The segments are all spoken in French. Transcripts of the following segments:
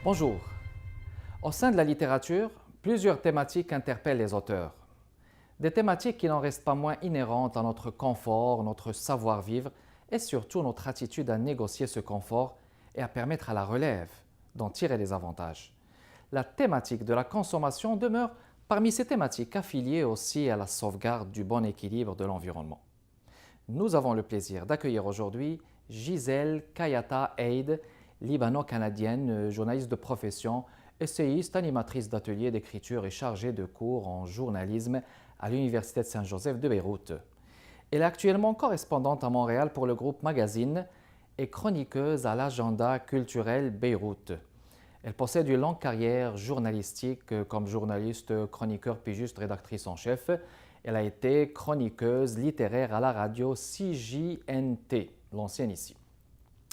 Bonjour. Au sein de la littérature, plusieurs thématiques interpellent les auteurs. Des thématiques qui n'en restent pas moins inhérentes à notre confort, notre savoir-vivre et surtout notre attitude à négocier ce confort et à permettre à la relève d'en tirer les avantages. La thématique de la consommation demeure parmi ces thématiques affiliées aussi à la sauvegarde du bon équilibre de l'environnement. Nous avons le plaisir d'accueillir aujourd'hui Gisèle Kayata Eid, libano-canadienne, journaliste de profession, essayiste, animatrice d'ateliers d'écriture et chargée de cours en journalisme à l'Université de Saint-Joseph de Beyrouth. Elle est actuellement correspondante à Montréal pour le groupe Magazine et chroniqueuse à l'agenda culturel Beyrouth. Elle possède une longue carrière journalistique comme journaliste, chroniqueur, pigiste, rédactrice en chef. Elle a été chroniqueuse littéraire à la radio CJNT, l'ancienne ici.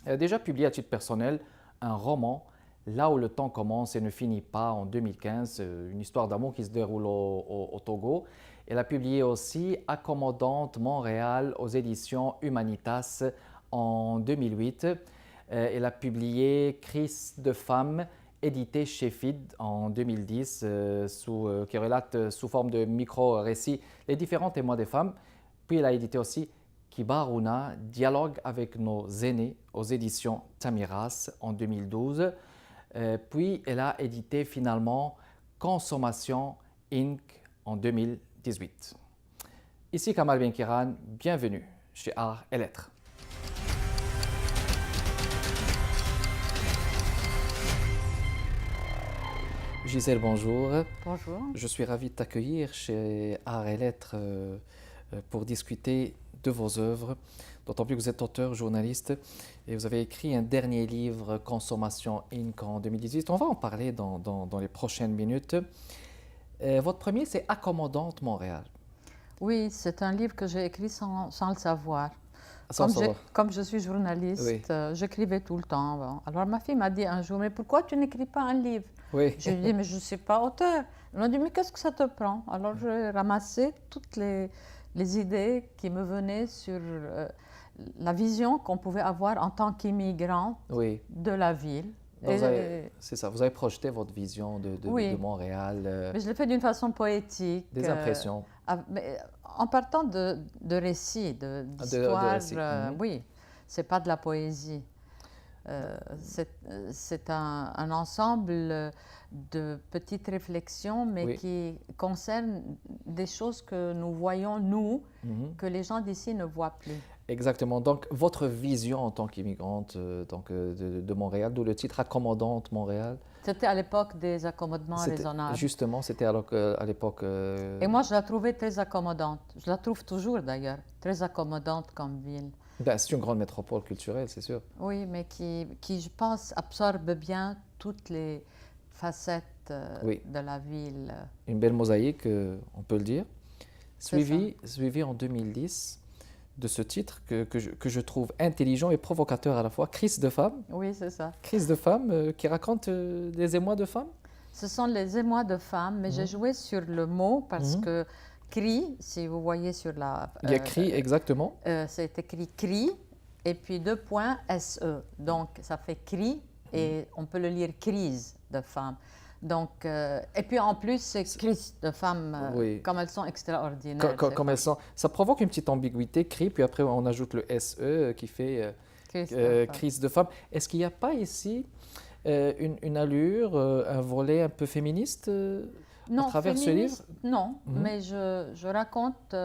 Elle a déjà publié à titre personnel un roman, Là où le temps commence et ne finit pas, en 2015, une histoire d'amour qui se déroule au Togo. Elle a publié aussi Accommodante Montréal aux éditions Humanitas en 2008. Elle a publié Crise de femme, édité chez FID en 2010, qui relate sous forme de micro-récits les différents témoins des femmes. Puis elle a édité aussi Kibarouna, Dialogue avec nos aînés aux éditions Tamiras en 2012. Puis elle a édité finalement Consommation Inc. en 2018. Ici Kamal Benkiran, bienvenue chez Art et Lettres. Gisèle, bonjour. Bonjour. Je suis ravi de t'accueillir chez Art et Lettres pour discuter de vos œuvres, d'autant plus que vous êtes auteur, journaliste, et vous avez écrit un dernier livre, Consommation Inc. en 2018. On va en parler dans les prochaines minutes. Votre premier, c'est Accommodante Montréal. Oui, c'est un livre que j'ai écrit sans le savoir. Sans savoir. Comme je suis journaliste, Oui. J'écrivais tout le temps. Bon. Alors ma fille m'a dit un jour, mais pourquoi tu n'écris pas un livre? Oui. Je lui ai dit, mais je ne suis pas auteur. Elle m'a dit, mais qu'est-ce que ça te prend? Alors j'ai ramassé toutes les idées qui me venaient sur la vision qu'on pouvait avoir en tant qu'immigrante Oui. de la ville. C'est ça, vous avez projeté votre vision Oui. de Montréal. Mais je l'ai fait d'une façon poétique. Des impressions. En partant de récits, d'histoires. Oui, c'est pas de la poésie. C'est un ensemble de petites réflexions, mais Oui. qui concernent des choses que nous voyons, nous, que les gens d'ici ne voient plus. Exactement. Donc, votre vision en tant qu'immigrante de Montréal, d'où le titre Accommodante Montréal. C'était à l'époque des accommodements raisonnables. Justement, c'était à l'époque... Et moi, je la trouvais très accommodante. Je la trouve toujours, d'ailleurs, très accommodante comme ville. Ben, c'est une grande métropole culturelle, c'est sûr. Oui, mais qui, je pense, absorbe bien toutes les facettes Oui. de la ville. Une belle mosaïque, on peut le dire. Suivi en 2010 de ce titre que je trouve intelligent et provocateur à la fois, Crise de femme. Oui, c'est ça. Crise de femme qui raconte des émois de femmes. Ce sont les émois de femmes, mais j'ai joué sur le mot parce que cri, si vous voyez sur la... Il y a cri, exactement. C'est écrit cri et puis 2 points SE. Donc, ça fait cri et on peut le lire crise de femme. Donc, et puis en plus, c'est crise de femmes, Oui. comme elles sont extraordinaires. Comme elles sont. Ça provoque une petite ambiguïté, cri, puis après on ajoute le SE qui fait crise de femme. Est-ce qu'il n'y a pas ici une allure, un volet un peu féministe à travers ce livre? Non, mais je raconte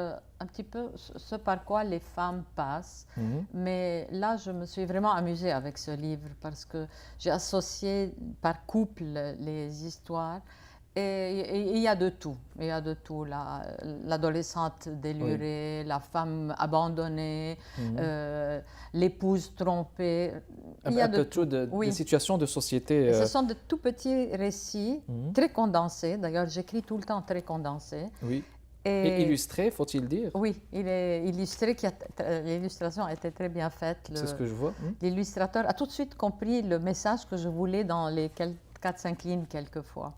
un petit peu ce par quoi les femmes passent. Mais là, je me suis vraiment amusée avec ce livre parce que j'ai associé par couple les histoires. Et il y a de tout. Il y a de tout. L'adolescente délurée, la femme abandonnée, l'épouse trompée. Il y a de tout. Des situations de société. Ce sont de tout petits récits, très condensés. D'ailleurs, j'écris tout le temps très condensé. Oui. Et illustré, faut-il dire? Oui, il est illustré. L'illustration a été très bien faite. C'est ce que je vois. L'illustrateur a tout de suite compris le message que je voulais dans les 4-5 lignes quelquefois.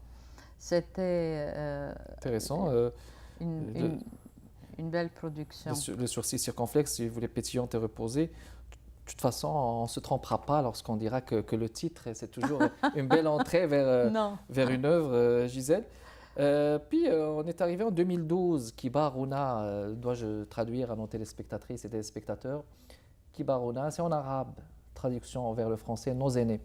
C'était intéressant. Une belle production. Le sourcil circonflexe, si vous voulez pétillant et reposé, toute façon, on ne se trompera pas lorsqu'on dira que le titre, c'est toujours une belle entrée vers une œuvre, Gisèle. Puis on est arrivé en 2012, Kibaruna, dois-je traduire à nos téléspectatrices et téléspectateurs. Kibaruna, c'est en arabe, traduction vers le français, nos aînés.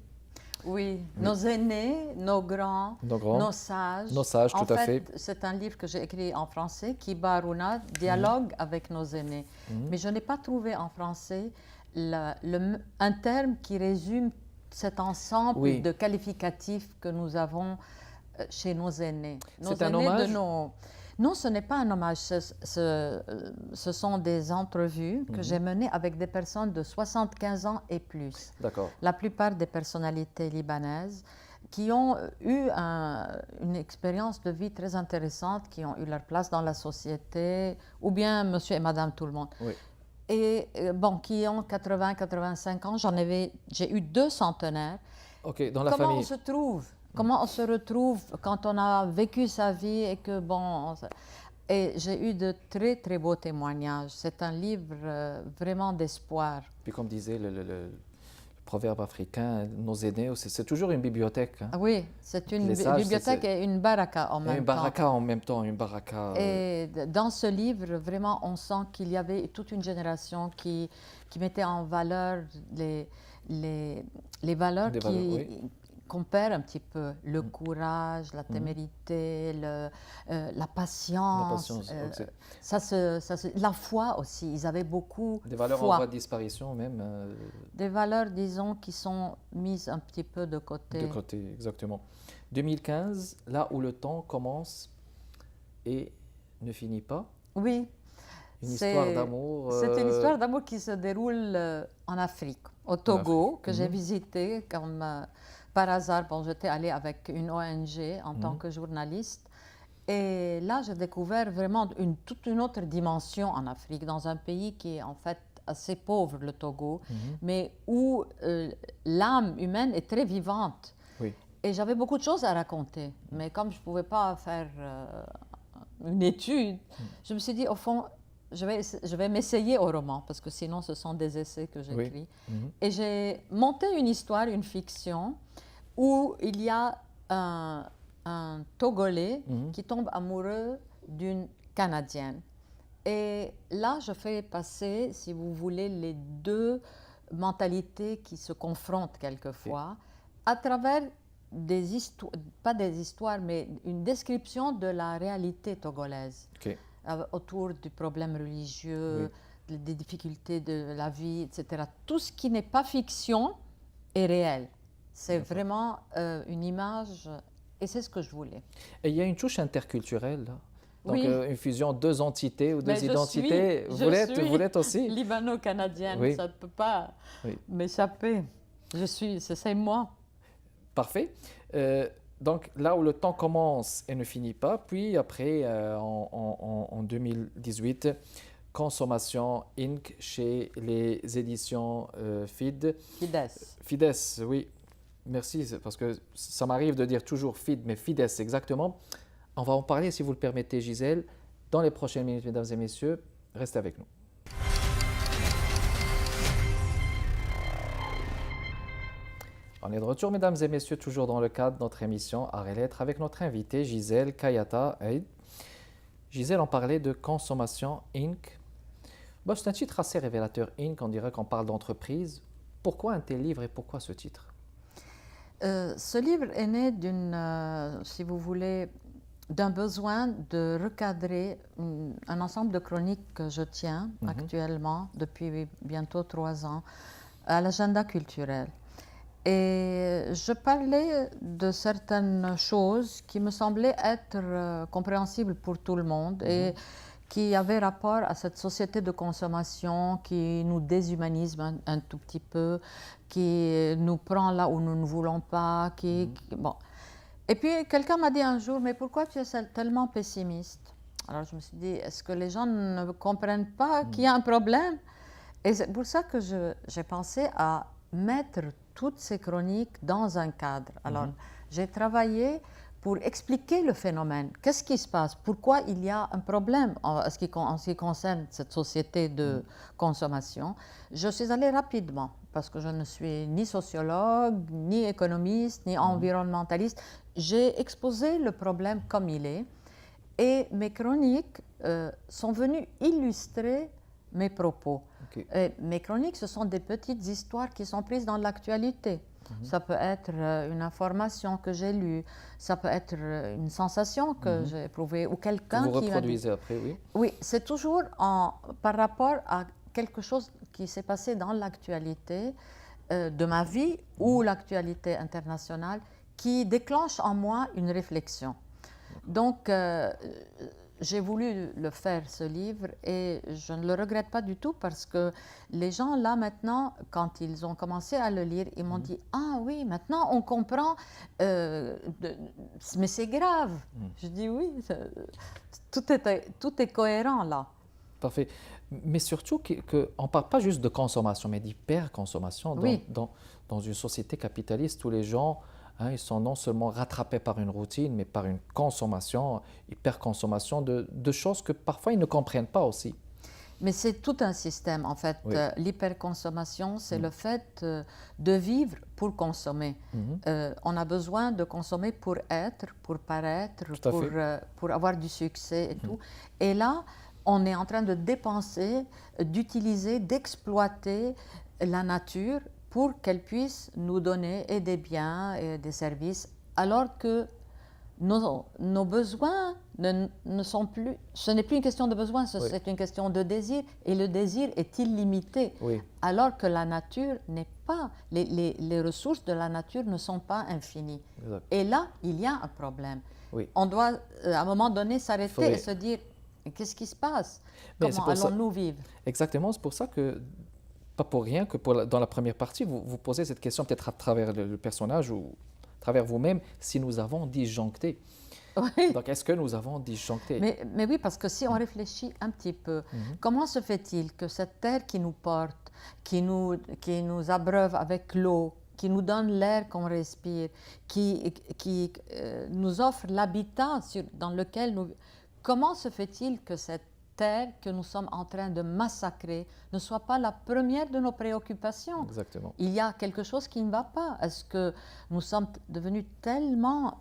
Oui, nos aînés, nos grands, nos sages. Nos sages, tout à fait. En fait, c'est un livre que j'ai écrit en français, Kibaruna, dialogue avec nos aînés. Mais je n'ai pas trouvé en français un terme qui résume cet ensemble de qualificatifs que nous avons chez nos aînés. C'est un hommage? Non, ce n'est pas un hommage. Ce sont des entrevues que j'ai menées avec des personnes de 75 ans et plus. D'accord. La plupart des personnalités libanaises qui ont eu une expérience de vie très intéressante, qui ont eu leur place dans la société, ou bien monsieur et madame tout le monde. Oui. Et bon, qui ont 80-85 ans. J'ai eu 2 centenaires. OK, dans la Comment famille. on se trouve? Comment on se retrouve quand on a vécu sa vie et que bon... Et j'ai eu de très très beaux témoignages. C'est un livre vraiment d'espoir. Puis comme disait le proverbe africain, nos aînés, c'est toujours une bibliothèque. Hein. Oui, c'est une bibliothèque et une baraka en même temps. Une baraka en même temps, une baraka. Et dans ce livre, vraiment, on sent qu'il y avait toute une génération qui mettait en valeur les valeurs qu'on perd un petit peu, le courage, la témérité, la patience, la foi aussi. Ils avaient beaucoup des valeurs en voie de disparition même. Des valeurs, disons, qui sont mises un petit peu de côté. De côté, exactement. 2015, là où le temps commence et ne finit pas. Oui. Une histoire d'amour. C'est une histoire d'amour qui se déroule en Afrique, au Togo, que j'ai visité comme... par hasard, bon, j'étais allée avec une ONG en tant que journaliste. Et là, j'ai découvert vraiment toute une autre dimension en Afrique, dans un pays qui est en fait assez pauvre, le Togo, mais où l'âme humaine est très vivante. Oui. Et j'avais beaucoup de choses à raconter. Mais comme je ne pouvais pas faire une étude, je me suis dit, au fond, je vais m'essayer au roman, parce que sinon, ce sont des essais que j'écris. Et j'ai monté une histoire, une fiction, où il y a un Togolais qui tombe amoureux d'une Canadienne. Et là, je fais passer, si vous voulez, les 2 mentalités qui se confrontent quelquefois, à travers des histoires, pas des histoires, mais une description de la réalité togolaise. Autour du problème religieux, des difficultés de la vie, etc. Tout ce qui n'est pas fiction est réel. C'est vraiment une image, et c'est ce que je voulais. Et il y a une touche interculturelle, là. Donc une fusion, 2 entités ou 2 identités. Vous l'êtes aussi libano-canadienne, ça ne peut pas m'échapper. C'est moi. Parfait. Donc là où le temps commence et ne finit pas, puis après, en 2018, Consommation Inc. chez les éditions Fides. Fides, oui. Merci, parce que ça m'arrive de dire toujours Fides, mais Fides exactement. On va en parler, si vous le permettez, Gisèle, dans les prochaines minutes, mesdames et messieurs. Restez avec nous. On est de retour, mesdames et messieurs, toujours dans le cadre de notre émission Art et Lettres avec notre invitée Gisèle Kayata Eid. Gisèle, on parlait de Consommation Inc. Bon, c'est un titre assez révélateur, Inc. On dirait qu'on parle d'entreprise. Pourquoi un tel livre et pourquoi ce titre? Ce livre est né si vous voulez, d'un besoin de recadrer un ensemble de chroniques que je tiens actuellement depuis bientôt 3 ans à l'agenda culturel. Et je parlais de certaines choses qui me semblaient être compréhensibles pour tout le monde et qui avaient rapport à cette société de consommation qui nous déshumanise un tout petit peu, qui nous prend là où nous ne voulons pas. Bon. Et puis quelqu'un m'a dit un jour, mais pourquoi tu es tellement pessimiste? Alors je me suis dit, est-ce que les gens ne comprennent pas qu'il y a un problème? Et c'est pour ça que j'ai pensé à mettre toutes ces chroniques dans un cadre. Alors, j'ai travaillé pour expliquer le phénomène. Qu'est-ce qui se passe? Pourquoi il y a un problème en ce qui concerne cette société de consommation? Je suis allée rapidement parce que je ne suis ni sociologue, ni économiste, ni environnementaliste. J'ai exposé le problème comme il est et mes chroniques sont venues illustrer mes propos. Ok. Et mes chroniques, ce sont des petites histoires qui sont prises dans l'actualité. Ça peut être une information que j'ai lue, ça peut être une sensation que j'ai éprouvée ou quelqu'un Vous qui m'a dit. reproduisez après, oui. Oui, c'est toujours par rapport à quelque chose qui s'est passé dans l'actualité de ma vie ou l'actualité internationale qui déclenche en moi une réflexion. Donc, j'ai voulu le faire, ce livre, et je ne le regrette pas du tout parce que les gens, là, maintenant, quand ils ont commencé à le lire, ils m'ont dit « Ah oui, maintenant, on comprend, mais c'est grave. » Je dis « Oui, tout est cohérent, là. » Parfait. Mais surtout qu'on ne parle pas juste de consommation, mais d'hyperconsommation. Oui. Dans une société capitaliste où les gens, ils sont non seulement rattrapés par une routine, mais par une consommation, hyperconsommation de choses que parfois ils ne comprennent pas aussi. Mais c'est tout un système, en fait. Oui. L'hyperconsommation, c'est le fait de vivre pour consommer. On a besoin de consommer pour être, pour paraître, pour avoir du succès et tout. Et là, on est en train de dépenser, d'utiliser, d'exploiter la nature pour qu'elle puisse nous donner et des biens et des services, alors que nos besoins ne sont plus... Ce n'est plus une question de besoin, c'est une question de désir, et le désir est illimité, alors que la nature n'est pas... Les ressources de la nature ne sont pas infinies. Exact. Et là, il y a un problème. Oui. On doit, à un moment donné, s'arrêter et se dire, qu'est-ce qui se passe? Comment allons-nous vivre? Exactement, c'est pour ça que, pas pour rien, que dans la première partie, vous posez cette question peut-être à travers le personnage ou à travers vous-même, si nous avons disjoncté. Oui. Donc, est-ce que nous avons disjoncté? Mais oui, parce que si on réfléchit un petit peu, comment se fait-il que cette terre qui nous porte, qui nous abreuve avec l'eau, qui nous donne l'air qu'on respire, qui nous offre l'habitat dans lequel nous... Comment se fait-il que cette terre que nous sommes en train de massacrer ne soit pas la première de nos préoccupations? Exactement. Il y a quelque chose qui ne va pas. Est-ce que nous sommes devenus tellement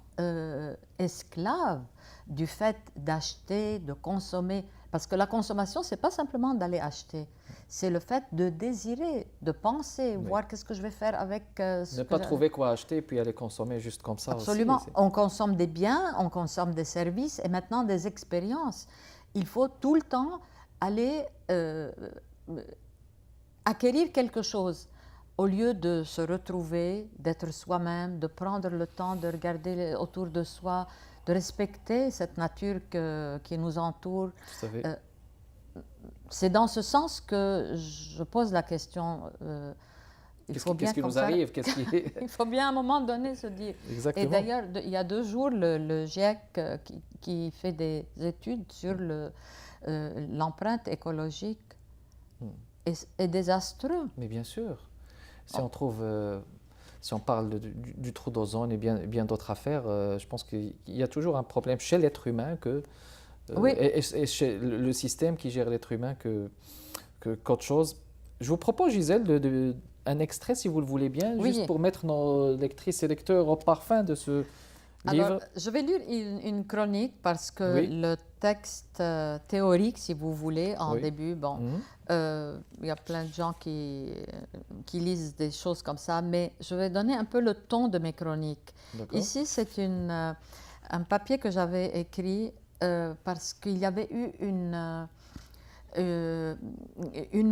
esclaves du fait d'acheter, de consommer? Parce que la consommation, ce n'est pas simplement d'aller acheter. C'est le fait de désirer, de penser, voir qu'est-ce que je vais faire avec ce Ne que pas trouver quoi acheter puis aller consommer juste comme ça. Absolument. Aussi. On consomme des biens, on consomme des services et maintenant des expériences. Il faut tout le temps aller acquérir quelque chose au lieu de se retrouver, d'être soi-même, de prendre le temps de regarder autour de soi, de respecter cette nature qui nous entoure. Tout à fait. C'est dans ce sens que je pose la question. Qu'est-ce qui nous arrive? Il faut bien à un moment donné se dire. Exactement. Et d'ailleurs, il y a 2 jours, le GIEC qui fait des études sur l'empreinte écologique est désastreux. Mais bien sûr. Si on trouve... si on parle du trou d'ozone et bien d'autres affaires, je pense qu'il y a toujours un problème chez l'être humain et chez le système qui gère l'être humain qu'autre chose. Je vous propose, Gisèle, un extrait, si vous le voulez bien, juste pour mettre nos lectrices et lecteurs au parfum de ce livre. Alors, je vais lire une chronique parce que le texte théorique, si vous voulez, en début, il y a plein de gens qui lisent des choses comme ça, mais je vais donner un peu le ton de mes chroniques. Ici, c'est un papier que j'avais écrit parce qu'il y avait eu une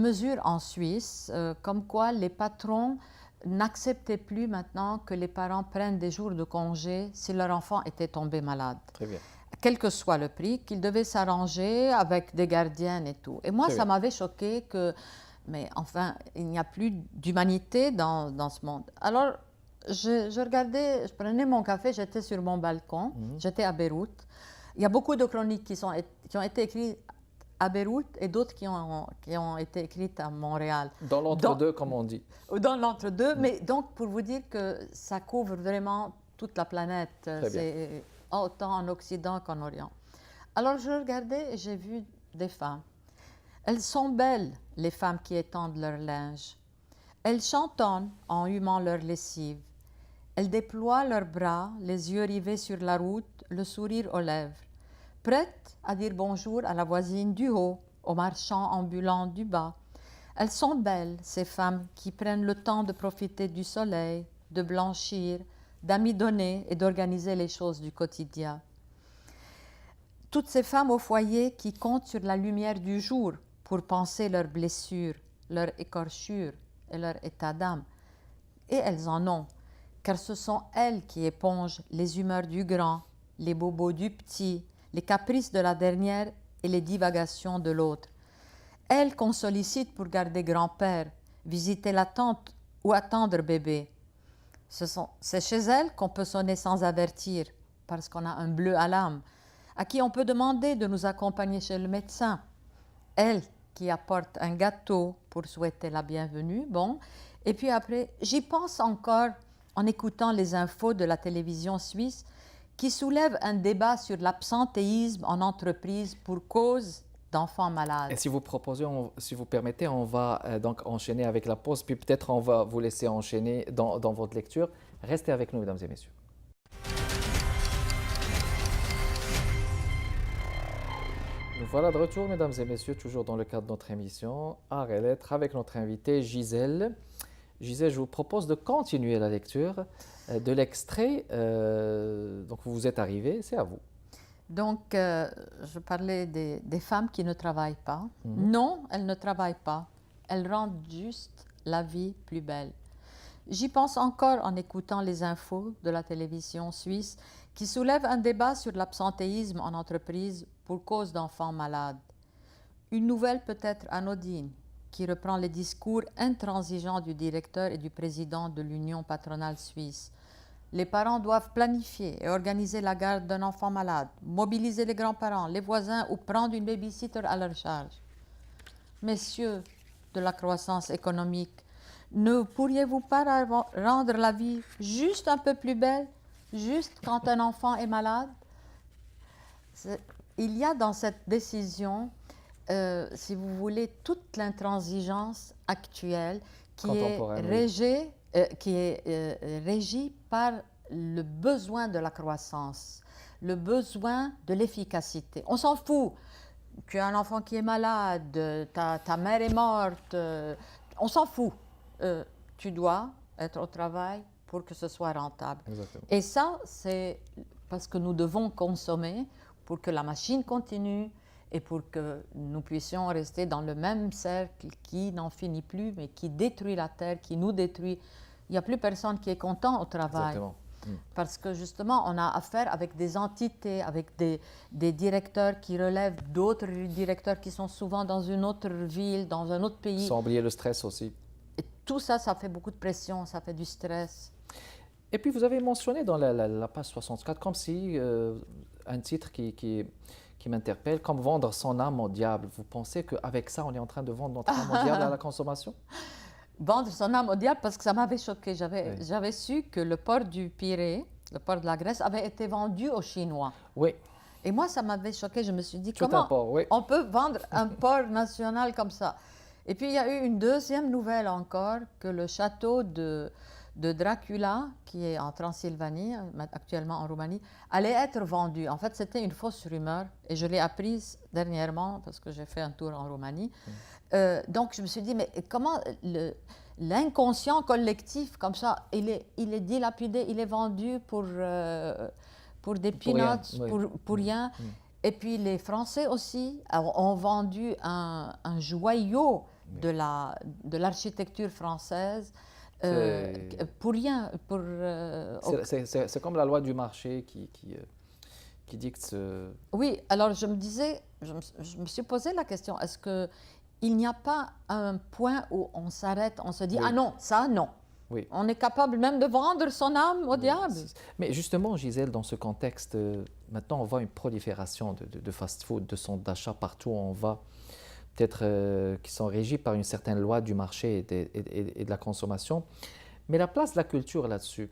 mesure en Suisse comme quoi les patrons n'acceptaient plus maintenant que les parents prennent des jours de congé si leur enfant était tombé malade. Très bien. Quel que soit le prix, qu'ils devaient s'arranger avec des gardiennes et tout. Et moi, ça m'avait choqué mais enfin, il n'y a plus d'humanité dans ce monde. Alors, je regardais, je prenais mon café, j'étais sur mon balcon, j'étais à Beyrouth. Il y a beaucoup de chroniques qui ont été écrites à Beyrouth et d'autres qui ont été écrites à Montréal. Dans l'entre-deux, comme on dit. Dans l'entre-deux, mais donc pour vous dire que ça couvre vraiment toute la planète. autant en Occident qu'en Orient. Alors je regardais et j'ai vu des femmes. Elles sont belles, les femmes qui étendent leur linge. Elles chantonnent en humant leur lessive. Elles déploient leurs bras, les yeux rivés sur la route, le sourire aux lèvres, prêtes à dire bonjour à la voisine du haut, au marchand ambulant du bas. Elles sont belles, ces femmes qui prennent le temps de profiter du soleil, de blanchir, d'amidonner et d'organiser les choses du quotidien. Toutes ces femmes au foyer qui comptent sur la lumière du jour pour penser leurs blessures, leurs écorchures et leur état d'âme. Et elles en ont, car ce sont elles qui épongent les humeurs du grand, les bobos du petit, les caprices de la dernière et les divagations de l'autre. Elles qu'on sollicite pour garder grand-père, visiter la tante ou attendre bébé. C'est chez elles qu'on peut sonner sans avertir, parce qu'on a un bleu à l'âme, à qui on peut demander de nous accompagner chez le médecin. Elles qui apportent un gâteau pour souhaiter la bienvenue, bon. Et puis après, j'y pense encore en écoutant les infos de la télévision suisse qui soulèvent un débat sur l'absentéisme en entreprise pour cause d'enfants malades. Et si vous proposez, si vous permettez, on va donc enchaîner avec la pause, puis peut-être on va vous laisser enchaîner dans votre lecture. Restez avec nous, mesdames et messieurs. Nous voilà de retour, mesdames et messieurs, toujours dans le cadre de notre émission Art et Lettres avec notre invitée Gisèle. Gisèle, je vous propose de continuer la lecture de l'extrait. Donc vous êtes arrivée, c'est à vous. Donc, je parlais des femmes qui ne travaillent pas. Non, elles ne travaillent pas. Elles rendent juste la vie plus belle. J'y pense encore en écoutant les infos de la télévision suisse qui soulèvent un débat sur l'absentéisme en entreprise pour cause d'enfants malades. Une nouvelle peut-être anodine qui reprend les discours intransigeants du directeur et du président de l'Union patronale suisse. Les parents doivent planifier et organiser la garde d'un enfant malade, mobiliser les grands-parents, les voisins ou prendre une babysitter à leur charge. Messieurs de la croissance économique, ne pourriez-vous pas rendre la vie juste un peu plus belle, juste quand un enfant est malade? Il y a dans cette décision, si vous voulez, toute l'intransigeance actuelle qui est régie par le besoin de la croissance, le besoin de l'efficacité. On s'en fout. Tu as un enfant qui est malade, ta mère est morte, on s'en fout. Tu dois être au travail pour que ce soit rentable. Exactement. Et ça, c'est parce que nous devons consommer pour que la machine continue et pour que nous puissions rester dans le même cercle qui n'en finit plus, mais qui détruit la terre, qui nous détruit. Il n'y a plus personne qui est content au travail. Exactement. Parce que justement, on a affaire avec des entités, avec des directeurs qui relèvent d'autres directeurs qui sont souvent dans une autre ville, dans un autre pays. Sans oublier le stress aussi. Et tout ça, ça fait beaucoup de pression, ça fait du stress. Et puis vous avez mentionné dans la page 64 comme si un titre qui m'interpelle, comme vendre son âme au diable. Vous pensez qu'avec ça, on est en train de vendre notre âme au diable à la consommation? Vendre son âme au diable, parce que ça m'avait choqué. J'avais su que le port du Pirée, le port de la Grèce, avait été vendu aux Chinois. Oui. Et moi, ça m'avait choqué. Je me suis dit, Tout comment port, oui. on peut vendre un port national comme ça? Et puis, il y a eu une deuxième nouvelle encore, que le château de Dracula, qui est en Transylvanie, actuellement en Roumanie, allait être vendu. En fait, c'était une fausse rumeur et je l'ai apprise dernièrement parce que j'ai fait un tour en Roumanie. Donc, je me suis dit, mais comment l'inconscient collectif, comme ça, il est dilapidé, il est vendu pour des peanuts, pour rien. Et puis, les Français aussi ont vendu un joyau de l'architecture française. Pour rien. C'est comme la loi du marché qui dicte Oui, alors je me disais, je me suis posé la question, est-ce qu'il n'y a pas un point où on s'arrête, on se dit, ah non, ça non. Oui. On est capable même de vendre son âme au diable. Mais justement, Gisèle, dans ce contexte, maintenant on voit une prolifération de fast-food, de centres d'achat partout où on va, peut-être qui sont régis par une certaine loi du marché et de la consommation. Mais la place de la culture là-dessus,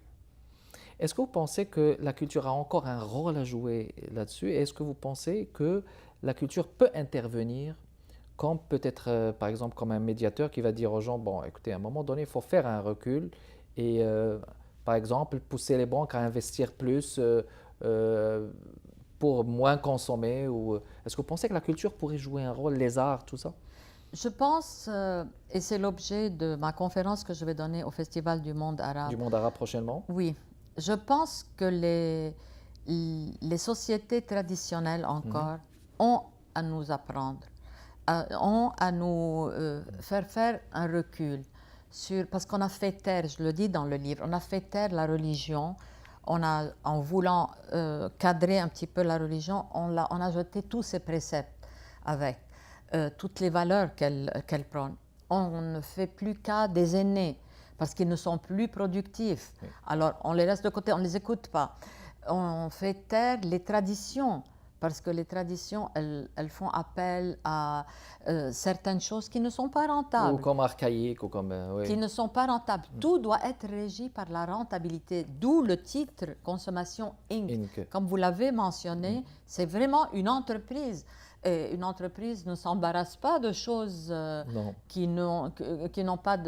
Est-ce que vous pensez que la culture a encore un rôle à jouer là-dessus? Et est-ce que vous pensez que la culture peut intervenir comme peut-être, par exemple, comme un médiateur qui va dire aux gens, bon, écoutez, à un moment donné, il faut faire un recul et, par exemple, pousser les banques à investir plus euh, pour moins consommer ou est-ce que vous pensez que la culture pourrait jouer un rôle, les arts, tout ça? Je pense, et c'est l'objet de ma conférence que je vais donner au Festival du monde arabe. Du monde arabe prochainement? Oui, je pense que les sociétés traditionnelles encore ont à nous apprendre, ont à nous faire un recul parce qu'on a fait taire, je le dis dans le livre, on a fait taire la religion. En voulant cadrer un petit peu la religion, on a jeté tous ses préceptes avec toutes les valeurs qu'elle prône. On ne fait plus cas des aînés parce qu'ils ne sont plus productifs. Oui. Alors on les laisse de côté, on ne les écoute pas. On fait taire les traditions parce que les traditions, elles font appel à certaines choses qui ne sont pas rentables. Ou comme archaïques, ou comme... oui. Qui ne sont pas rentables. Tout doit être régi par la rentabilité, d'où le titre Consommation Inc. Comme vous l'avez mentionné, c'est vraiment une entreprise. Et une entreprise ne s'embarrasse pas de choses qui n'ont pas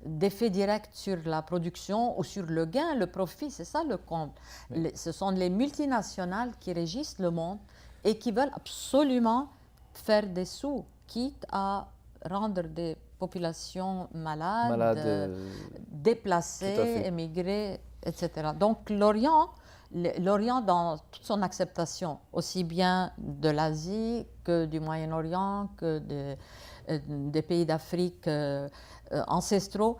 d'effet direct sur la production ou sur le gain, le profit, c'est ça le compte. Oui. Ce sont les multinationales qui régissent le monde et qui veulent absolument faire des sous, quitte à rendre des populations malades, déplacées, émigrées, etc. Donc l'Orient dans toute son acceptation, aussi bien de l'Asie que du Moyen-Orient, que des pays d'Afrique ancestraux,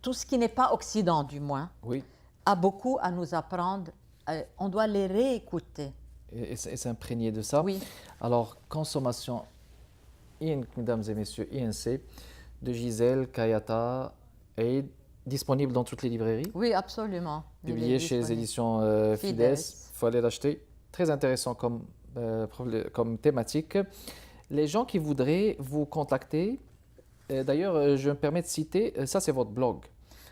tout ce qui n'est pas Occident du moins, oui, a beaucoup à nous apprendre. On doit les réécouter. Et s'imprégner de ça. Oui. Alors, Consommation Inc., mesdames et messieurs, INC, de Gisèle Kayata Eid, disponible dans toutes les librairies. Oui, absolument. Publié chez les éditions Fides. Il faut aller l'acheter. Très intéressant comme thématique. Les gens qui voudraient vous contacter, d'ailleurs, je me permets de citer, ça c'est votre blog.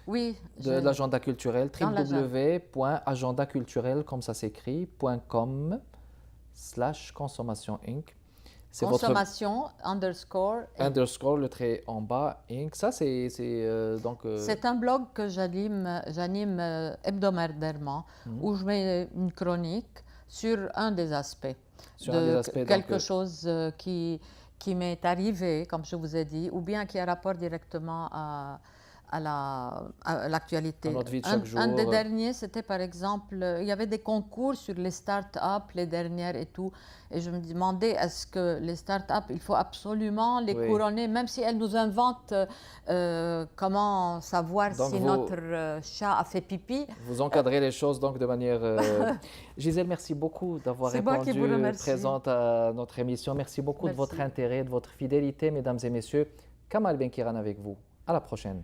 Oui. De l'agenda culturel, www.agendaculturel, comme ça s'écrit, .com/consommation inc. Consommation underscore le trait en bas Inc. Ça c'est donc. C'est un blog que j'anime hebdomadairement où je mets une chronique sur un des aspects. Quelque chose qui m'est arrivé, comme je vous ai dit, ou bien qui a rapport directement à l'actualité. Notre vie de chaque jour. Un des derniers, c'était par exemple, il y avait des concours sur les start-up, les dernières et tout. Et je me demandais, est-ce que les start-up, il faut absolument les couronner, même si elles nous inventent comment savoir donc si notre chat a fait pipi. Vous encadrez les choses donc de manière... Gisèle, merci beaucoup d'avoir répondu présente à notre émission. Merci beaucoup de votre intérêt, de votre fidélité, mesdames et messieurs. Kamal Benkiran avec vous. À la prochaine.